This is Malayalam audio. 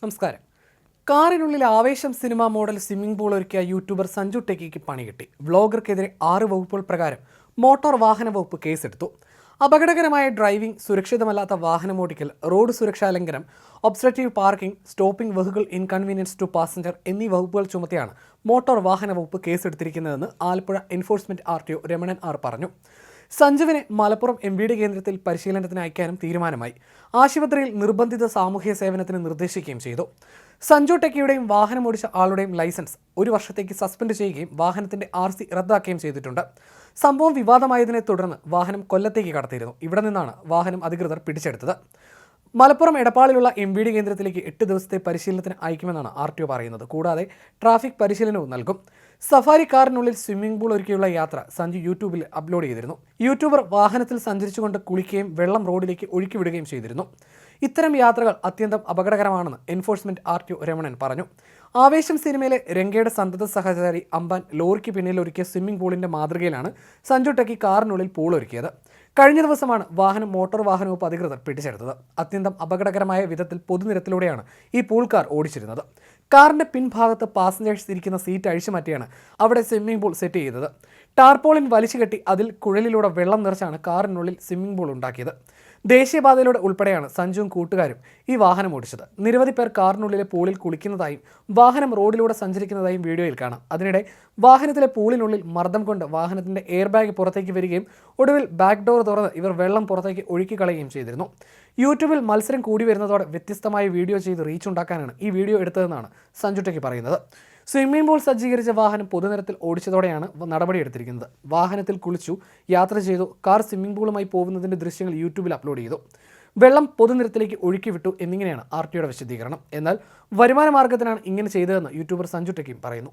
നമസ്കാരം. കാറിനുള്ളിൽ ആവേശം സിനിമ മോഡൽ സ്വിമ്മിംഗ് പൂൾ ഒരുക്കിയ യൂട്യൂബർ സഞ്ജു ടെക്കിക്ക് പണി കിട്ടി. വ്ളോഗർക്കെതിരെ 6 വകുപ്പുകൾ പ്രകാരം മോട്ടോർ വാഹന വകുപ്പ് കേസെടുത്തു. അപകടകരമായ ഡ്രൈവിംഗ്, സുരക്ഷിതമല്ലാത്ത വാഹനമോടിക്കൽ, റോഡ് സുരക്ഷാ ലംഘനം, obstructive parking, stopping vehicle inconvenience to passenger എന്നീ വകുപ്പുകൾ ചുമത്തിയാണ് മോട്ടോർ വാഹന വകുപ്പ് കേസെടുത്തിരിക്കുന്നതെന്ന് Alappuzha enforcement RTO Ramanan R പറഞ്ഞു. സഞ്ജുവിനെ മലപ്പുറം MVD കേന്ദ്രത്തിൽ പരിശീലനത്തിന് അയക്കാനും തീരുമാനമായി. ആശുപത്രിയിൽ നിർബന്ധിത സാമൂഹ്യ സേവനത്തിന് നിർദ്ദേശിക്കുകയും ചെയ്തു. സഞ്ജു ടെക്കിയുടെയും വാഹനമോടിച്ച ആളുടെയും ലൈസൻസ് 1 വർഷത്തേക്ക് സസ്പെൻഡ് ചെയ്യുകയും വാഹനത്തിന്റെ RC റദ്ദാക്കുകയും ചെയ്തിട്ടുണ്ട്. സംഭവം വിവാദമായതിനെ തുടർന്ന് വാഹനം കൊല്ലത്തേക്ക് കടത്തിയിരുന്നു. ഇവിടെ നിന്നാണ് വാഹനം അധികൃതർ പിടിച്ചെടുത്തത്. മലപ്പുറം എടപ്പാളിലുള്ള MVD കേന്ദ്രത്തിലേക്ക് 8 ദിവസത്തെ പരിശീലനത്തിന് അയക്കുമെന്നാണ് RTO പറയുന്നത്. കൂടാതെ ട്രാഫിക് പരിശീലനവും നൽകും. സഫാരി കാറിനുള്ളിൽ സ്വിമ്മിംഗ് പൂൾ ഒരുക്കിയുള്ള യാത്ര സഞ്ജു യൂട്യൂബിൽ അപ്ലോഡ് ചെയ്തിരുന്നു. യൂട്യൂബർ വാഹനത്തിൽ സഞ്ചരിച്ചുകൊണ്ട് കുളിക്കുകയും വെള്ളം റോഡിലേക്ക് ഒഴുക്കിവിടുകയും ചെയ്തിരുന്നു. ഇത്തരം യാത്രകൾ അത്യന്തം അപകടകരമാണെന്ന് എൻഫോഴ്സ്മെന്റ് RTO രമണൻ പറഞ്ഞു. ആവേശം സിനിമയിലെ രംഗയുടെ സന്തത സഹചാരി അംബാൻ ലോറിക്ക് പിന്നിൽ ഒരുക്കിയ സ്വിമ്മിംഗ് പൂളിന്റെ മാതൃകയിലാണ് സഞ്ജു ടെക്കി കാറിനുള്ളിൽ പൂൾ ഒരുക്കിയത്. കഴിഞ്ഞ ദിവസമാണ് വാഹനം മോട്ടോർ വാഹന വകുപ്പ് അധികൃതർ പിടിച്ചെടുത്തത്. അത്യന്തം അപകടകരമായ വിധത്തിൽ പൊതുനിരത്തിലൂടെയാണ് ഈ പൂൾ കാർ ഓടിച്ചിരുന്നത്. കാറിന്റെ പിൻഭാഗത്ത് പാസഞ്ചേഴ്സ് ഇരിക്കുന്ന സീറ്റ് അഴിച്ചു മാറ്റിയാണ് അവിടെ സ്വിമ്മിംഗ് പൂൾ സെറ്റ് ചെയ്തത്. ടാർപോളിൻ വലിച്ചുകെട്ടി അതിൽ കുഴലിലൂടെ വെള്ളം നിറച്ചാണ് കാറിനുള്ളിൽ സ്വിമ്മിംഗ് പൂൾ ഉണ്ടാക്കിയത്. ദേശീയപാതയിലൂടെ ഉൾപ്പെടെയാണ് സഞ്ജുവും കൂട്ടുകാരും ഈ വാഹനം ഓടിച്ചത്. നിരവധി പേർ കാറിനുള്ളിലെ പൂളിൽ കുളിക്കുന്നതായും വാഹനം റോഡിലൂടെ സഞ്ചരിക്കുന്നതായും വീഡിയോയിൽ കാണാം. അതിനിടെ വാഹനത്തിലെ പൂളിനുള്ളിൽ മർദ്ദം കൊണ്ട് വാഹനത്തിന്റെ എയർ ബാഗ് പുറത്തേക്ക് വരികയും ഒടുവിൽ ബാക്ക് ഡോർ തുറന്ന് ഇവർ വെള്ളം പുറത്തേക്ക് ഒഴുക്കി കളയുകയും ചെയ്തിരുന്നു. യൂട്യൂബിൽ മത്സരം കൂടി വരുന്നതോടെ വ്യത്യസ്തമായ വീഡിയോ ചെയ്ത് റീച്ച് ഉണ്ടാക്കാനാണ് ഈ വീഡിയോ എടുത്തതെന്നാണ് സഞ്ജു ടെക്കി പറയുന്നത്. സ്വിമ്മിംഗ് പൂൾ സജ്ജീകരിച്ച വാഹനം പൊതുനിരത്തിൽ ഓടിച്ചതോടെയാണ് നടപടിയെടുത്തിരിക്കുന്നത്. വാഹനത്തിൽ കുളിച്ചു, യാത്ര ചെയ്തു, കാർ സ്വിമ്മിംഗ് പൂളുമായി പോകുന്നതിൻ്റെ ദൃശ്യങ്ങൾ യൂട്യൂബിൽ അപ്ലോഡ് ചെയ്തു. വെള്ളം പൊതുനിരത്തിലേക്ക് ഒഴുക്കിവിട്ടു എന്നിങ്ങനെയാണ് RTOയുടെ വിശദീകരണം. എന്നാൽ വരുമാന മാർഗത്തിനാണ് ഇങ്ങനെ ചെയ്തതെന്ന് യൂട്യൂബർ സഞ്ജു ടെക്കിയും പറയുന്നു.